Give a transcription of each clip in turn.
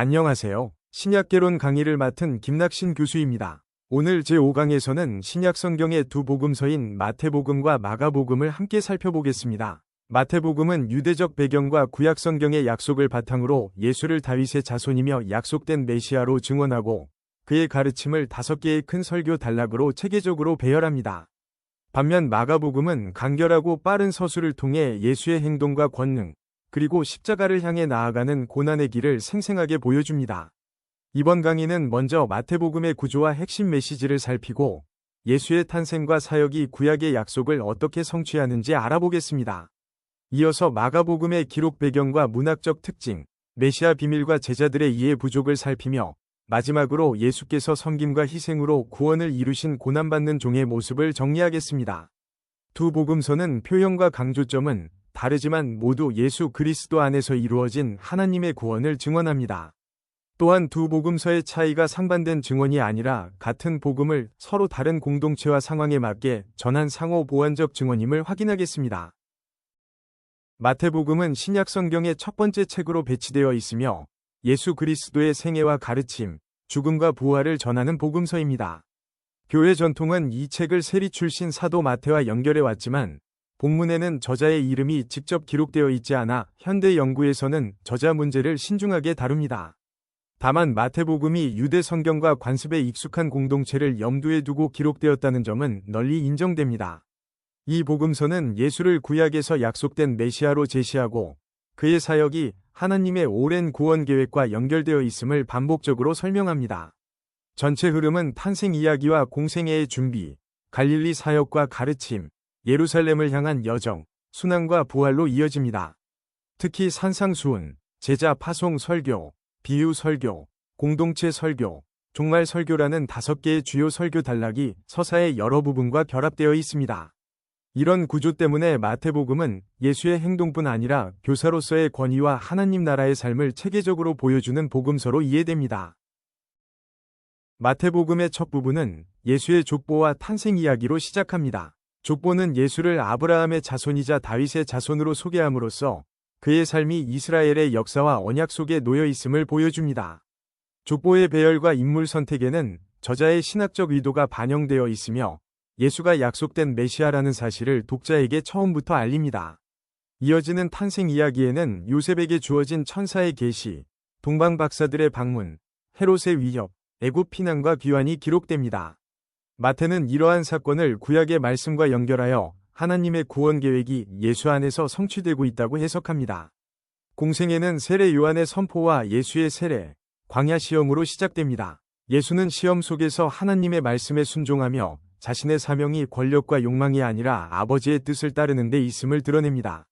안녕하세요. 신약개론 강의를 맡은 김낙신 교수입니다. 오늘 제5강에서는 신약 성경의 두 복음서인 마태복음과 마가복음을 함께 살펴보겠습니다. 마태복음은 유대적 배경과 구약 성경의 약속을 바탕으로 예수를 다윗의 자손이며 약속된 메시아로 증언하고 그의 가르침을 5개의 큰 설교 단락으로 체계적으로 배열합니다. 반면 마가복음은 간결하고 빠른 서술을 통해 예수의 행동과 권능, 그리고 십자가를 향해 나아가는 고난의 길을 생생하게 보여줍니다. 이번 강의는 먼저 마태복음의 구조와 핵심 메시지를 살피고 예수의 탄생과 사역이 구약의 약속을 어떻게 성취하는지 알아보겠습니다. 이어서 마가복음의 기록 배경과 문학적 특징, 메시아 비밀과 제자들의 이해 부족을 살피며 마지막으로 예수께서 섬김과 희생으로 구원을 이루신 고난받는 종의 모습을 정리하겠습니다. 두 복음서는 표현과 강조점은 다르지만 모두 예수 그리스도 안에서 이루어진 하나님의 구원을 증언합니다. 또한 두 복음서의 차이가 상반된 증언이 아니라 같은 복음을 서로 다른 공동체와 상황에 맞게 전한 상호 보완적 증언임을 확인하겠습니다. 마태복음은 신약 성경의 첫 번째 책으로 배치되어 있으며 예수 그리스도의 생애와 가르침, 죽음과 부활을 전하는 복음서입니다. 교회 전통은 이 책을 세리 출신 사도 마태와 연결해 왔지만 본문에는 저자의 이름이 직접 기록되어 있지 않아 현대 연구에서는 저자 문제를 신중하게 다룹니다. 다만 마태복음이 유대 성경과 관습에 익숙한 공동체를 염두에 두고 기록되었다는 점은 널리 인정됩니다. 이 복음서는 예수를 구약에서 약속된 메시아로 제시하고 그의 사역이 하나님의 오랜 구원 계획과 연결되어 있음을 반복적으로 설명합니다. 전체 흐름은 탄생 이야기와 공생애의 준비, 갈릴리 사역과 가르침, 예루살렘을 향한 여정, 순환과 부활로 이어집니다. 특히 산상수훈, 제자 파송 설교, 비유 설교, 공동체 설교, 종말 설교라는 5개의 주요 설교 단락이 서사의 여러 부분과 결합되어 있습니다. 이런 구조 때문에 마태복음은 예수의 행동뿐 아니라 교사로서의 권위와 하나님 나라의 삶을 체계적으로 보여주는 복음서로 이해됩니다. 마태복음의 첫 부분은 예수의 족보와 탄생 이야기로 시작합니다. 족보는 예수를 아브라함의 자손이자 다윗의 자손으로 소개함으로써 그의 삶이 이스라엘의 역사와 언약 속에 놓여 있음을 보여줍니다. 족보의 배열과 인물 선택에는 저자의 신학적 의도가 반영되어 있으며 예수가 약속된 메시아라는 사실을 독자에게 처음부터 알립니다. 이어지는 탄생 이야기에는 요셉에게 주어진 천사의 계시, 동방 박사들의 방문, 헤롯의 위협, 애굽 피난과 귀환이 기록됩니다. 마태는 이러한 사건을 구약의 말씀과 연결하여 하나님의 구원 계획이 예수 안에서 성취되고 있다고 해석합니다. 공생애는 세례 요한의 선포와 예수의 세례, 광야 시험으로 시작됩니다. 예수는 시험 속에서 하나님의 말씀에 순종하며 자신의 사명이 권력과 욕망이 아니라 아버지의 뜻을 따르는 데 있음을 드러냅니다.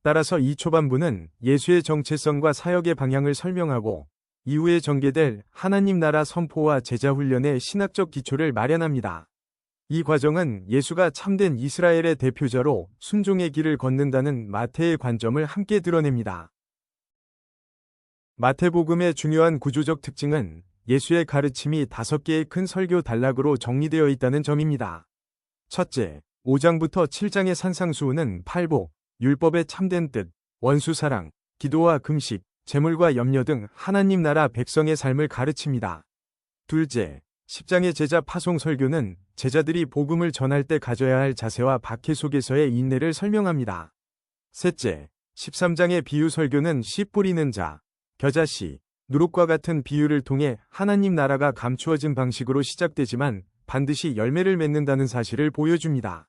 따라서 이 초반부는 예수의 정체성과 사역의 방향을 설명하고 이후에 전개될 하나님 나라 선포와 제자 훈련의 신학적 기초를 마련합니다. 이 과정은 예수가 참된 이스라엘의 대표자로 순종의 길을 걷는다는 마태의 관점을 함께 드러냅니다. 마태복음의 중요한 구조적 특징은 예수의 가르침이 5개의 큰 설교 단락으로 정리되어 있다는 점입니다. 첫째, 5장부터 7장의 산상수훈은 팔복, 율법의 참된 뜻, 원수 사랑, 기도와 금식, 재물과 염려 등 하나님 나라 백성의 삶을 가르칩니다. 둘째, 10장의 제자 파송 설교는 제자들이 복음을 전할 때 가져야 할 자세와 박해 속에서의 인내를 설명합니다. 셋째, 13장의 비유 설교는 씨 뿌리는 자, 겨자씨, 누룩과 같은 비유를 통해 하나님 나라가 감추어진 방식으로 시작되지만 반드시 열매를 맺는다는 사실을 보여줍니다.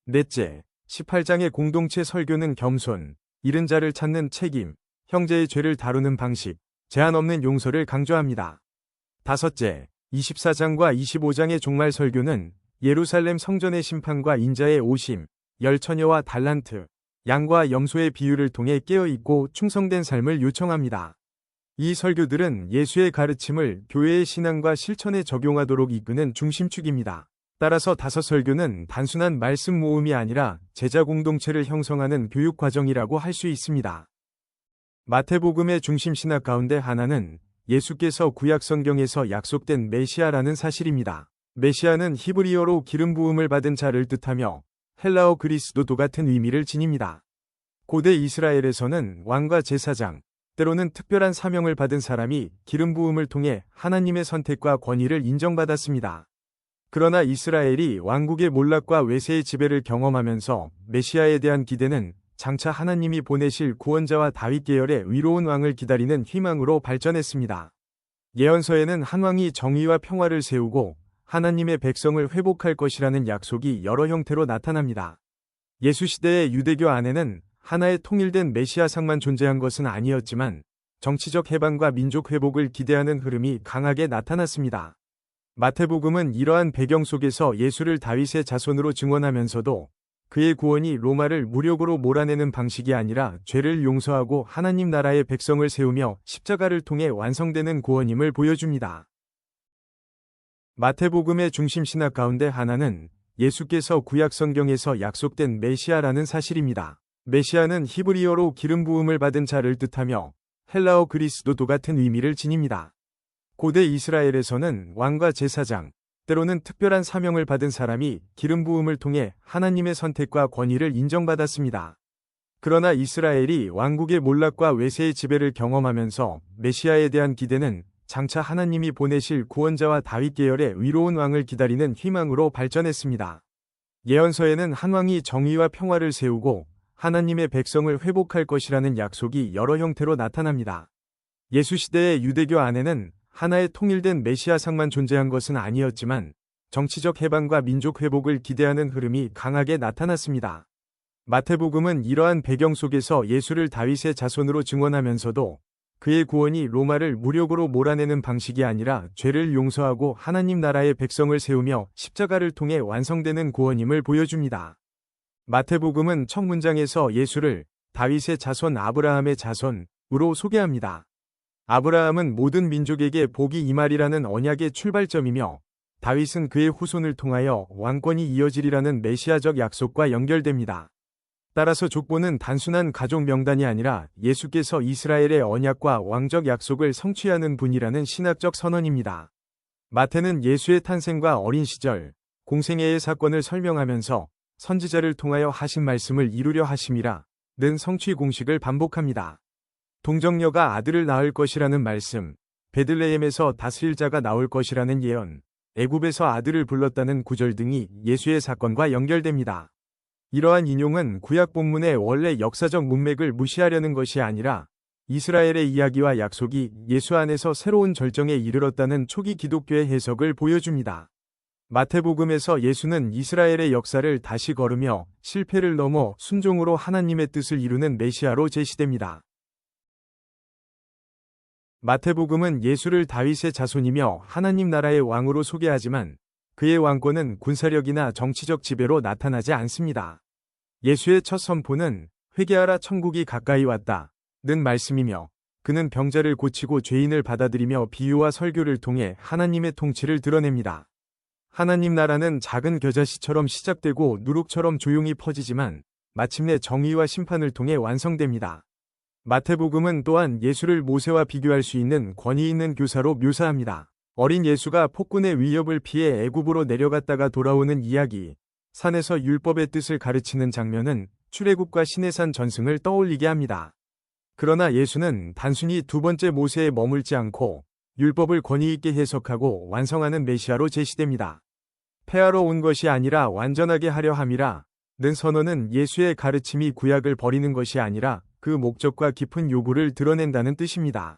넷째, 18장의 공동체 설교는 겸손, 잃은 자를 찾는 책임, 형제의 죄를 다루는 방식, 제한 없는 용서를 강조합니다. 다섯째, 24장과 25장의 종말 설교는 예루살렘 성전의 심판과 인자의 오심, 열처녀와 달란트, 양과 염소의 비유를 통해 깨어있고 충성된 삶을 요청합니다. 이 설교들은 예수의 가르침을 교회의 신앙과 실천에 적용하도록 이끄는 중심축입니다. 따라서 5 설교는 단순한 말씀 모음이 아니라 제자 공동체를 형성하는 교육 과정이라고 할 수 있습니다. 마태복음의 중심 신학 가운데 하나는 예수께서 구약 성경에서 약속된 메시아라는 사실입니다. 메시아는 히브리어로 기름 부음을 받은 자를 뜻하며 헬라어 그리스도도 같은 의미를 지닙니다. 고대 이스라엘에서는 왕과 제사장, 때로는 특별한 사명을 받은 사람이 기름 부음을 통해 하나님의 선택과 권위를 인정받았습니다. 그러나 이스라엘이 왕국의 몰락과 외세의 지배를 경험하면서 메시아에 대한 기대는 장차 하나님이 보내실 구원자와 다윗 계열의 위로운 왕을 기다리는 희망으로 발전했습니다. 예언서에는 한 왕이 정의와 평화를 세우고 하나님의 백성을 회복할 것이라는 약속이 여러 형태로 나타납니다. 예수 시대의 유대교 안에는 하나의 통일된 메시아상만 존재한 것은 아니었지만 정치적 해방과 민족 회복을 기대하는 흐름이 강하게 나타났습니다. 마태복음은 이러한 배경 속에서 예수를 다윗의 자손으로 증언하면서도 그의 구원이 로마를 무력으로 몰아내는 방식이 아니라 죄를 용서하고 하나님 나라의 백성을 세우며 십자가를 통해 완성되는 구원임을 보여줍니다. 마태복음의 중심 신학 가운데 하나는 예수께서 구약 성경에서 약속된 메시아라는 사실입니다. 메시아는 히브리어로 기름 부음을 받은 자를 뜻하며 헬라어 그리스도도 같은 의미를 지닙니다. 고대 이스라엘에서는 왕과 제사장, 때로는 특별한 사명을 받은 사람이 기름 부음을 통해 하나님의 선택과 권위를 인정받았습니다. 그러나 이스라엘이 왕국의 몰락과 외세의 지배를 경험하면서 메시아에 대한 기대는 장차 하나님이 보내실 구원자와 다윗 계열의 위로운 왕을 기다리는 희망으로 발전했습니다. 예언서에는 한 왕이 정의와 평화를 세우고 하나님의 백성을 회복할 것이라는 약속이 여러 형태로 나타납니다. 예수 시대의 유대교 안에는 하나의 통일된 메시아상만 존재한 것은 아니었지만 정치적 해방과 민족 회복을 기대하는 흐름이 강하게 나타났습니다. 마태복음은 이러한 배경 속에서 예수를 다윗의 자손으로 증언하면서도 그의 구원이 로마를 무력으로 몰아내는 방식이 아니라 죄를 용서하고 하나님 나라의 백성을 세우며 십자가를 통해 완성되는 구원임을 보여줍니다. 마태복음은 첫 문장에서 예수를 다윗의 자손 아브라함의 자손으로 소개합니다. 아브라함은 모든 민족에게 복이 임하리라는 언약의 출발점이며 다윗은 그의 후손을 통하여 왕권이 이어지리라는 메시아적 약속과 연결됩니다. 따라서 족보는 단순한 가족 명단이 아니라 예수께서 이스라엘의 언약과 왕적 약속을 성취하는 분이라는 신학적 선언입니다. 마태는 예수의 탄생과 어린 시절, 공생애의 사건을 설명하면서 선지자를 통하여 하신 말씀을 이루려 하심이라 는 성취 공식을 반복합니다. 동정녀가 아들을 낳을 것이라는 말씀, 베들레헴에서 다스릴 자가 나올 것이라는 예언, 애굽에서 아들을 불렀다는 구절 등이 예수의 사건과 연결됩니다. 이러한 인용은 구약 본문의 원래 역사적 문맥을 무시하려는 것이 아니라 이스라엘의 이야기와 약속이 예수 안에서 새로운 절정에 이르렀다는 초기 기독교의 해석을 보여줍니다. 마태복음에서 예수는 이스라엘의 역사를 다시 걸으며 실패를 넘어 순종으로 하나님의 뜻을 이루는 메시아로 제시됩니다. 마태복음은 예수를 다윗의 자손이며 하나님 나라의 왕으로 소개하지만 그의 왕권은 군사력이나 정치적 지배로 나타나지 않습니다. 예수의 첫 선포는 회개하라 천국이 가까이 왔다 는 말씀이며 그는 병자를 고치고 죄인을 받아들이며 비유와 설교를 통해 하나님의 통치를 드러냅니다. 하나님 나라는 작은 겨자씨처럼 시작되고 누룩처럼 조용히 퍼지지만 마침내 정의와 심판을 통해 완성됩니다. 마태복음은 또한 예수를 모세와 비교할 수 있는 권위 있는 교사로 묘사합니다. 어린 예수가 폭군의 위협을 피해 애굽으로 내려갔다가 돌아오는 이야기, 산에서 율법의 뜻을 가르치는 장면은 출애굽과 시내산 전승을 떠올리게 합니다. 그러나 예수는 단순히 두 번째 모세에 머물지 않고 율법을 권위 있게 해석하고 완성하는 메시아로 제시됩니다. 폐하러 온 것이 아니라 완전하게 하려 함이라 는 선언은 예수의 가르침이 구약을 버리는 것이 아니라 그 목적과 깊은 요구를 드러낸다는 뜻입니다.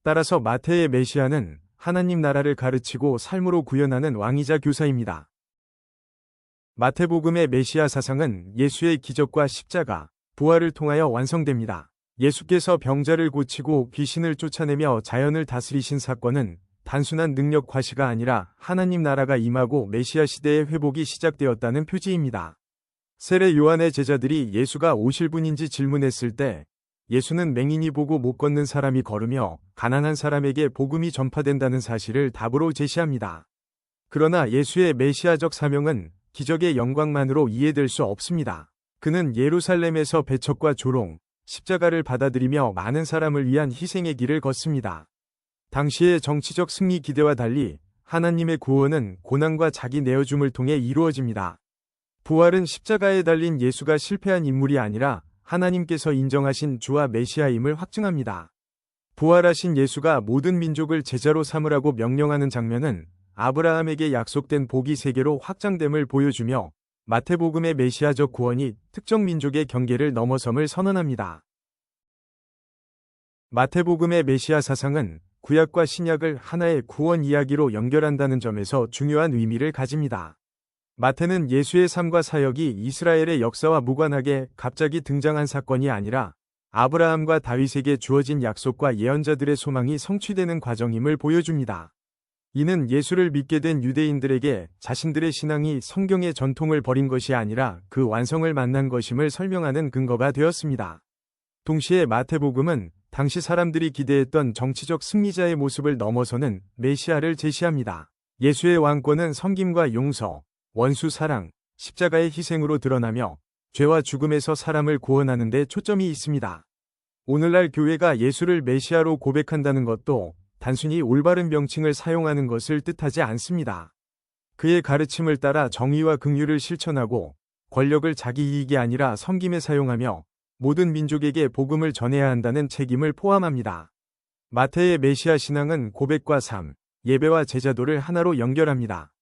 따라서 마태의 메시아는 하나님 나라를 가르치고 삶으로 구현하는 왕이자 교사입니다. 마태복음의 메시아 사상은 예수의 기적과 십자가, 부활을 통하여 완성됩니다. 예수께서 병자를 고치고 귀신을 쫓아내며 자연을 다스리신 사건은 단순한 능력 과시가 아니라 하나님 나라가 임하고 메시아 시대의 회복이 시작되었다는 표지입니다. 세례 요한의 제자들이 예수가 오실 분인지 질문했을 때 예수는 맹인이 보고 못 걷는 사람이 걸으며 가난한 사람에게 복음이 전파된다는 사실을 답으로 제시합니다. 그러나 예수의 메시아적 사명은 기적의 영광만으로 이해될 수 없습니다. 그는 예루살렘에서 배척과 조롱, 십자가를 받아들이며 많은 사람을 위한 희생의 길을 걷습니다. 당시의 정치적 승리 기대와 달리 하나님의 구원은 고난과 자기 내어줌을 통해 이루어집니다. 부활은 십자가에 달린 예수가 실패한 인물이 아니라 하나님께서 인정하신 주와 메시아임을 확증합니다. 부활하신 예수가 모든 민족을 제자로 삼으라고 명령하는 장면은 아브라함에게 약속된 복이 세계로 확장됨을 보여주며 마태복음의 메시아적 구원이 특정 민족의 경계를 넘어섬을 선언합니다. 마태복음의 메시아 사상은 구약과 신약을 하나의 구원 이야기로 연결한다는 점에서 중요한 의미를 가집니다. 마태는 예수의 삶과 사역이 이스라엘의 역사와 무관하게 갑자기 등장한 사건이 아니라 아브라함과 다윗에게 주어진 약속과 예언자들의 소망이 성취되는 과정임을 보여줍니다. 이는 예수를 믿게 된 유대인들에게 자신들의 신앙이 성경의 전통을 버린 것이 아니라 그 완성을 만난 것임을 설명하는 근거가 되었습니다. 동시에 마태복음은 당시 사람들이 기대했던 정치적 승리자의 모습을 넘어서는 메시아를 제시합니다. 예수의 왕권은 섬김과 용서, 원수 사랑, 십자가의 희생으로 드러나며 죄와 죽음에서 사람을 구원하는 데 초점이 있습니다. 오늘날 교회가 예수를 메시아로 고백한다는 것도 단순히 올바른 명칭을 사용하는 것을 뜻하지 않습니다. 그의 가르침을 따라 정의와 긍휼을 실천하고 권력을 자기 이익이 아니라 섬김에 사용하며 모든 민족에게 복음을 전해야 한다는 책임을 포함합니다. 마태의 메시아 신앙은 고백과 삶, 예배와 제자도를 하나로 연결합니다.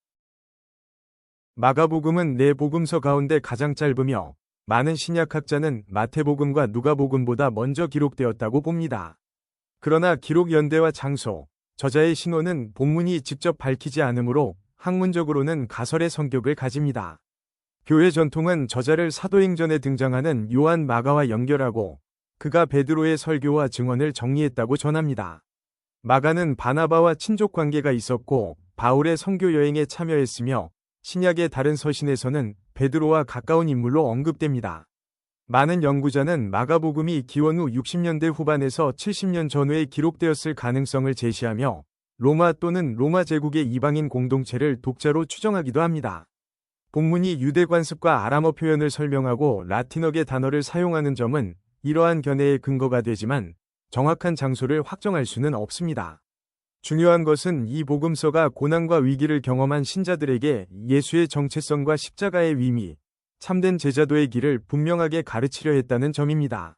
마가복음은 네 복음서 가운데 가장 짧으며 많은 신약학자는 마태복음과 누가복음보다 먼저 기록되었다고 봅니다. 그러나 기록 연대와 장소, 저자의 신원은 본문이 직접 밝히지 않으므로 학문적으로는 가설의 성격을 가집니다. 교회 전통은 저자를 사도행전에 등장하는 요한 마가와 연결하고 그가 베드로의 설교와 증언을 정리했다고 전합니다. 마가는 바나바와 친족 관계가 있었고 바울의 선교 여행에 참여했으며 신약의 다른 서신에서는 베드로와 가까운 인물로 언급됩니다. 많은 연구자는 마가복음이 기원 후 60년대 후반에서 70년 전후에 기록되었을 가능성을 제시하며 로마 또는 로마 제국의 이방인 공동체를 독자로 추정하기도 합니다. 본문이 유대 관습과 아람어 표현을 설명하고 라틴어계 단어를 사용하는 점은 이러한 견해의 근거가 되지만 정확한 장소를 확정할 수는 없습니다. 중요한 것은 이 복음서가 고난과 위기를 경험한 신자들에게 예수의 정체성과 십자가의 의미, 참된 제자도의 길을 분명하게 가르치려 했다는 점입니다.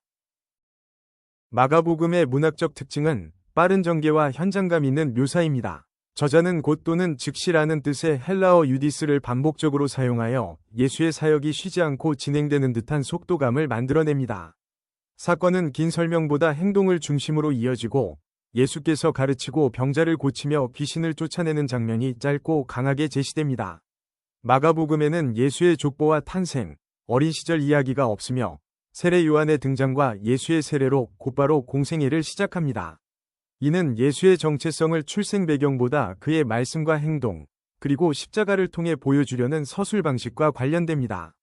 마가복음의 문학적 특징은 빠른 전개와 현장감 있는 묘사입니다. 저자는 곧 또는 즉시라는 뜻의 헬라어 유디스를 반복적으로 사용하여 예수의 사역이 쉬지 않고 진행되는 듯한 속도감을 만들어냅니다. 사건은 긴 설명보다 행동을 중심으로 이어지고 예수께서 가르치고 병자를 고치며 귀신을 쫓아내는 장면이 짧고 강하게 제시됩니다. 마가복음에는 예수의 족보와 탄생, 어린 시절 이야기가 없으며 세례 요한의 등장과 예수의 세례로 곧바로 공생애를 시작합니다. 이는 예수의 정체성을 출생 배경보다 그의 말씀과 행동, 그리고 십자가를 통해 보여주려는 서술 방식과 관련됩니다.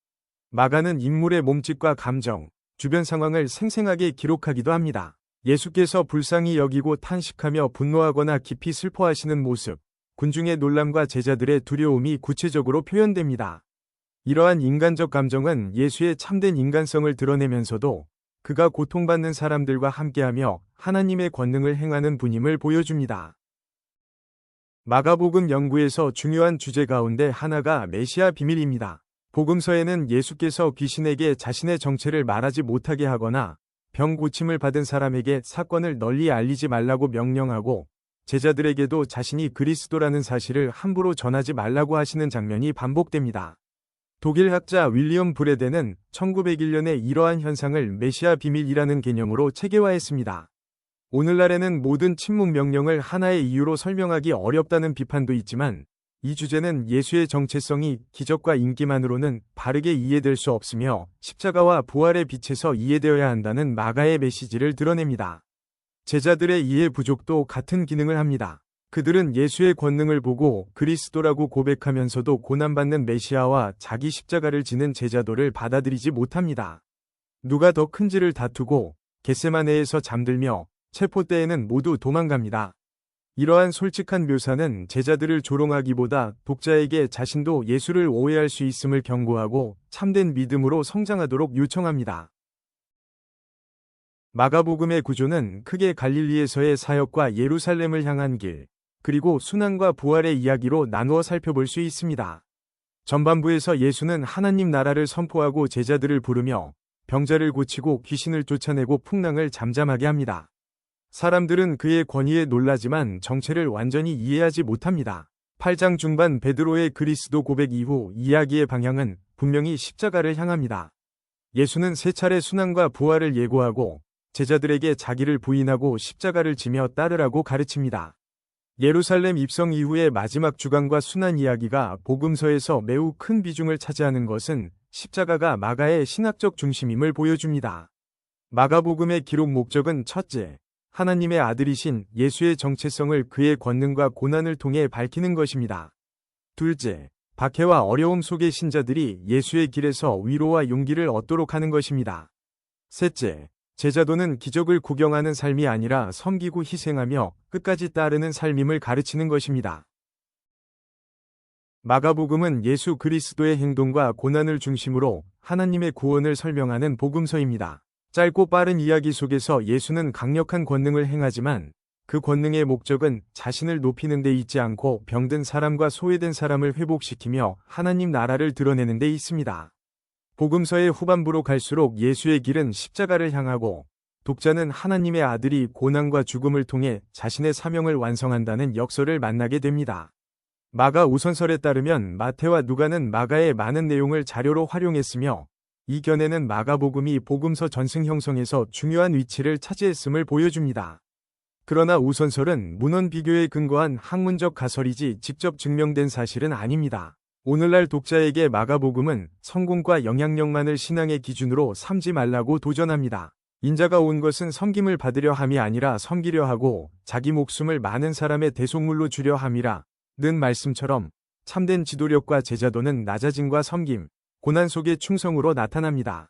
마가는 인물의 몸짓과 감정, 주변 상황을 생생하게 기록하기도 합니다. 예수께서 불쌍히 여기고 탄식하며 분노하거나 깊이 슬퍼하시는 모습, 군중의 놀람과 제자들의 두려움이 구체적으로 표현됩니다. 이러한 인간적 감정은 예수의 참된 인간성을 드러내면서도 그가 고통받는 사람들과 함께하며 하나님의 권능을 행하는 분임을 보여줍니다. 마가복음 연구에서 중요한 주제 가운데 하나가 메시아 비밀입니다. 복음서에는 예수께서 귀신에게 자신의 정체를 말하지 못하게 하거나 병 고침을 받은 사람에게 사건을 널리 알리지 말라고 명령하고 제자들에게도 자신이 그리스도라는 사실을 함부로 전하지 말라고 하시는 장면이 반복됩니다. 독일 학자 윌리엄 브레덴은 1901년에 이러한 현상을 메시아 비밀이라는 개념으로 체계화했습니다. 오늘날에는 모든 침묵 명령을 하나의 이유로 설명하기 어렵다는 비판도 있지만 이 주제는 예수의 정체성이 기적과 인기만으로는 바르게 이해될 수 없으며 십자가와 부활의 빛에서 이해되어야 한다는 마가의 메시지를 드러냅니다. 제자들의 이해 부족도 같은 기능을 합니다. 그들은 예수의 권능을 보고 그리스도라고 고백하면서도 고난받는 메시아와 자기 십자가를 지는 제자도를 받아들이지 못합니다. 누가 더 큰지를 다투고 겟세마네에서 잠들며 체포 때에는 모두 도망갑니다. 이러한 솔직한 묘사는 제자들을 조롱하기보다 독자에게 자신도 예수를 오해할 수 있음을 경고하고 참된 믿음으로 성장하도록 요청합니다. 마가복음의 구조는 크게 갈릴리에서의 사역과 예루살렘을 향한 길, 그리고 순환과 부활의 이야기로 나누어 살펴볼 수 있습니다. 전반부에서 예수는 하나님 나라를 선포하고 제자들을 부르며 병자를 고치고 귀신을 쫓아내고 풍랑을 잠잠하게 합니다. 사람들은 그의 권위에 놀라지만 정체를 완전히 이해하지 못합니다. 8장 중반 베드로의 그리스도 고백 이후 이야기의 방향은 분명히 십자가를 향합니다. 예수는 세 차례 순환과 부활을 예고하고 제자들에게 자기를 부인하고 십자가를 지며 따르라고 가르칩니다. 예루살렘 입성 이후의 마지막 주간과 순환 이야기가 복음서에서 매우 큰 비중을 차지하는 것은 십자가가 마가의 신학적 중심임을 보여줍니다. 마가복음의 기록 목적은 첫째, 하나님의 아들이신 예수의 정체성을 그의 권능과 고난을 통해 밝히는 것입니다. 둘째, 박해와 어려움 속의 신자들이 예수의 길에서 위로와 용기를 얻도록 하는 것입니다. 셋째, 제자도는 기적을 구경하는 삶이 아니라 섬기고 희생하며 끝까지 따르는 삶임을 가르치는 것입니다. 마가복음은 예수 그리스도의 행동과 고난을 중심으로 하나님의 구원을 설명하는 복음서입니다. 짧고 빠른 이야기 속에서 예수는 강력한 권능을 행하지만 그 권능의 목적은 자신을 높이는 데 있지 않고 병든 사람과 소외된 사람을 회복시키며 하나님 나라를 드러내는 데 있습니다. 복음서의 후반부로 갈수록 예수의 길은 십자가를 향하고 독자는 하나님의 아들이 고난과 죽음을 통해 자신의 사명을 완성한다는 역설을 만나게 됩니다. 마가 우선설에 따르면 마태와 누가는 마가의 많은 내용을 자료로 활용했으며 이 견해는 마가복음이 복음서 전승 형성에서 중요한 위치를 차지했음을 보여줍니다. 그러나 우선설은 문헌 비교에 근거한 학문적 가설이지 직접 증명된 사실은 아닙니다. 오늘날 독자에게 마가복음은 성공과 영향력만을 신앙의 기준으로 삼지 말라고 도전합니다. 인자가 온 것은 섬김을 받으려 함이 아니라 섬기려 하고 자기 목숨을 많은 사람의 대속물로 주려 함이라 는 말씀처럼 참된 지도력과 제자도는 낮아짐과 섬김, 고난 속의 충성으로 나타납니다.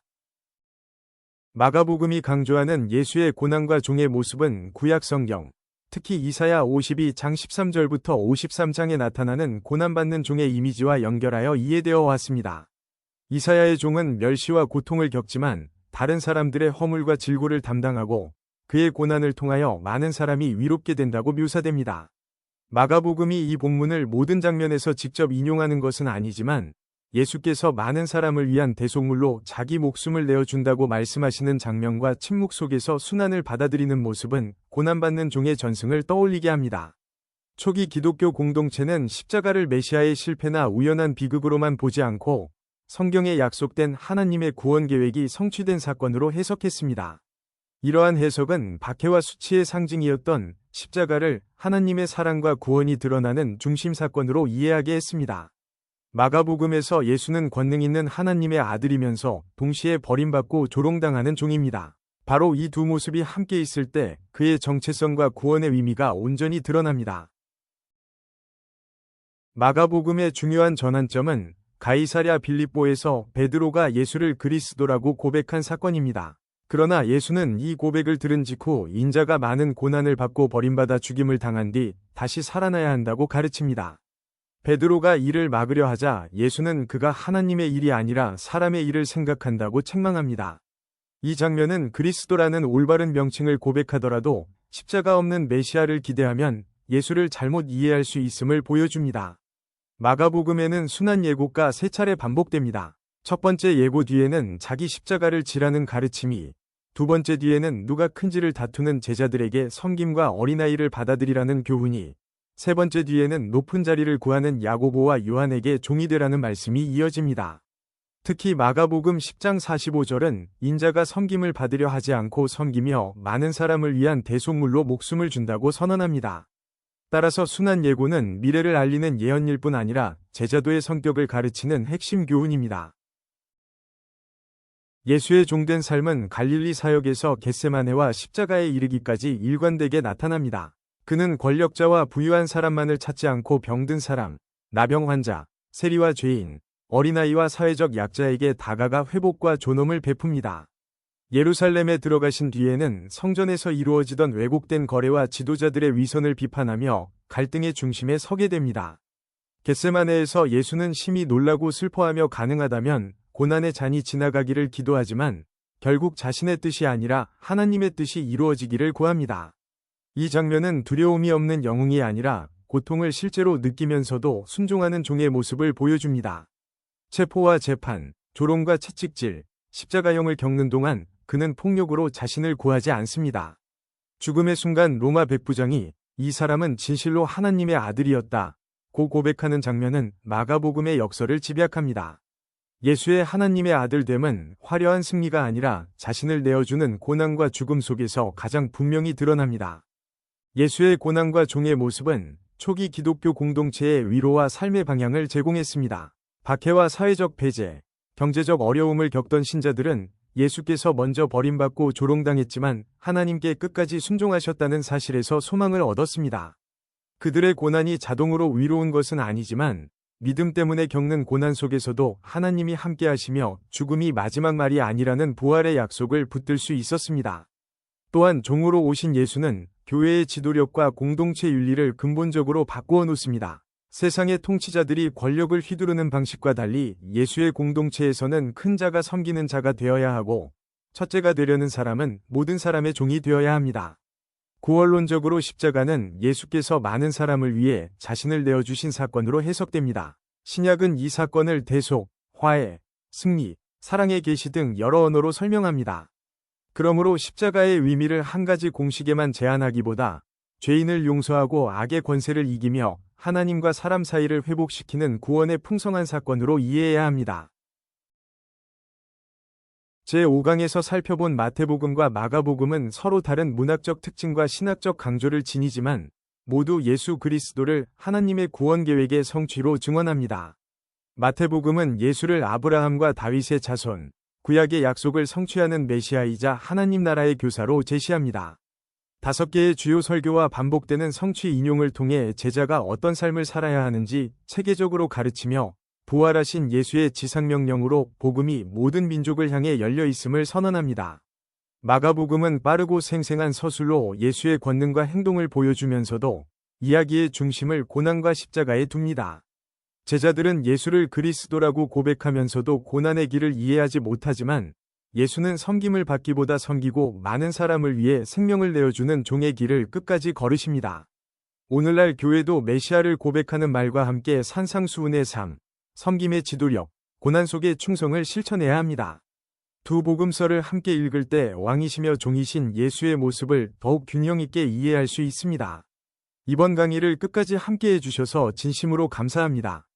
마가복음이 강조하는 예수의 고난과 종의 모습은 구약 성경, 특히 이사야 52장 13절부터 53장에 나타나는 고난받는 종의 이미지와 연결하여 이해되어 왔습니다. 이사야의 종은 멸시와 고통을 겪지만 다른 사람들의 허물과 질고를 담당하고 그의 고난을 통하여 많은 사람이 위롭게 된다고 묘사됩니다. 마가복음이 이 본문을 모든 장면에서 직접 인용하는 것은 아니지만 예수께서 많은 사람을 위한 대속물로 자기 목숨을 내어준다고 말씀하시는 장면과 침묵 속에서 순환을 받아들이는 모습은 고난받는 종의 전승을 떠올리게 합니다. 초기 기독교 공동체는 십자가를 메시아의 실패나 우연한 비극으로만 보지 않고 성경에 약속된 하나님의 구원 계획이 성취된 사건으로 해석했습니다. 이러한 해석은 박해와 수치의 상징이었던 십자가를 하나님의 사랑과 구원이 드러나는 중심 사건으로 이해하게 했습니다. 마가복음에서 예수는 권능 있는 하나님의 아들이면서 동시에 버림받고 조롱당하는 종입니다. 바로 이 두 모습이 함께 있을 때 그의 정체성과 구원의 의미가 온전히 드러납니다. 마가복음의 중요한 전환점은 가이사랴 빌립보에서 베드로가 예수를 그리스도라고 고백한 사건입니다. 그러나 예수는 이 고백을 들은 직후 인자가 많은 고난을 받고 버림받아 죽임을 당한 뒤 다시 살아나야 한다고 가르칩니다. 베드로가 이를 막으려 하자 예수는 그가 하나님의 일이 아니라 사람의 일을 생각한다고 책망합니다. 이 장면은 그리스도라는 올바른 명칭을 고백하더라도 십자가 없는 메시아를 기대하면 예수를 잘못 이해할 수 있음을 보여줍니다. 마가복음에는 순환 예고가 세 차례 반복됩니다. 첫 번째 예고 뒤에는 자기 십자가를 지라는 가르침이, 두 번째 뒤에는 누가 큰지를 다투는 제자들에게 섬김과 어린아이를 받아들이라는 교훈이, 세 번째 뒤에는 높은 자리를 구하는 야고보와 요한에게 종이 되라는 말씀이 이어집니다. 특히 마가복음 10장 45절은 인자가 섬김을 받으려 하지 않고 섬기며 많은 사람을 위한 대속물로 목숨을 준다고 선언합니다. 따라서 순환 예고는 미래를 알리는 예언일 뿐 아니라 제자도의 성격을 가르치는 핵심 교훈입니다. 예수의 종된 삶은 갈릴리 사역에서 겟세마네와 십자가에 이르기까지 일관되게 나타납니다. 그는 권력자와 부유한 사람만을 찾지 않고 병든 사람, 나병 환자, 세리와 죄인, 어린아이와 사회적 약자에게 다가가 회복과 존엄을 베풉니다. 예루살렘에 들어가신 뒤에는 성전에서 이루어지던 왜곡된 거래와 지도자들의 위선을 비판하며 갈등의 중심에 서게 됩니다. 겟세마네에서 예수는 심히 놀라고 슬퍼하며 가능하다면 고난의 잔이 지나가기를 기도하지만 결국 자신의 뜻이 아니라 하나님의 뜻이 이루어지기를 구합니다. 이 장면은 두려움이 없는 영웅이 아니라 고통을 실제로 느끼면서도 순종하는 종의 모습을 보여줍니다. 체포와 재판, 조롱과 채찍질, 십자가형을 겪는 동안 그는 폭력으로 자신을 구하지 않습니다. 죽음의 순간 로마 백부장이 이 사람은 진실로 하나님의 아들이었다 고 고백하는 장면은 마가복음의 역설을 집약합니다. 예수의 하나님의 아들됨은 화려한 승리가 아니라 자신을 내어주는 고난과 죽음 속에서 가장 분명히 드러납니다. 예수의 고난과 종의 모습은 초기 기독교 공동체의 위로와 삶의 방향을 제공했습니다. 박해와 사회적 배제, 경제적 어려움을 겪던 신자들은 예수께서 먼저 버림받고 조롱당했지만 하나님께 끝까지 순종하셨다는 사실에서 소망을 얻었습니다. 그들의 고난이 자동으로 위로운 것은 아니지만 믿음 때문에 겪는 고난 속에서도 하나님이 함께하시며 죽음이 마지막 말이 아니라는 부활의 약속을 붙들 수 있었습니다. 또한 종으로 오신 예수는 교회의 지도력과 공동체 윤리를 근본적으로 바꾸어 놓습니다. 세상의 통치자들이 권력을 휘두르는 방식과 달리 예수의 공동체에서는 큰 자가 섬기는 자가 되어야 하고 첫째가 되려는 사람은 모든 사람의 종이 되어야 합니다. 구원론적으로 십자가는 예수께서 많은 사람을 위해 자신을 내어주신 사건으로 해석됩니다. 신약은 이 사건을 대속, 화해, 승리, 사랑의 계시 등 여러 언어로 설명합니다. 그러므로 십자가의 의미를 한 가지 공식에만 제한하기보다 죄인을 용서하고 악의 권세를 이기며 하나님과 사람 사이를 회복시키는 구원의 풍성한 사건으로 이해해야 합니다. 제5강에서 살펴본 마태복음과 마가복음은 서로 다른 문학적 특징과 신학적 강조를 지니지만 모두 예수 그리스도를 하나님의 구원 계획의 성취로 증언합니다. 마태복음은 예수를 아브라함과 다윗의 자손, 구약의 약속을 성취하는 메시아이자 하나님 나라의 교사로 제시합니다. 5개의 주요 설교와 반복되는 성취 인용을 통해 제자가 어떤 삶을 살아야 하는지 체계적으로 가르치며 부활하신 예수의 지상명령으로 복음이 모든 민족을 향해 열려 있음을 선언합니다. 마가복음은 빠르고 생생한 서술로 예수의 권능과 행동을 보여주면서도 이야기의 중심을 고난과 십자가에 둡니다. 제자들은 예수를 그리스도라고 고백하면서도 고난의 길을 이해하지 못하지만 예수는 섬김을 받기보다 섬기고 많은 사람을 위해 생명을 내어주는 종의 길을 끝까지 걸으십니다. 오늘날 교회도 메시아를 고백하는 말과 함께 산상수훈의 삶, 섬김의 지도력, 고난 속의 충성을 실천해야 합니다. 두 복음서를 함께 읽을 때 왕이시며 종이신 예수의 모습을 더욱 균형 있게 이해할 수 있습니다. 이번 강의를 끝까지 함께 해주셔서 진심으로 감사합니다.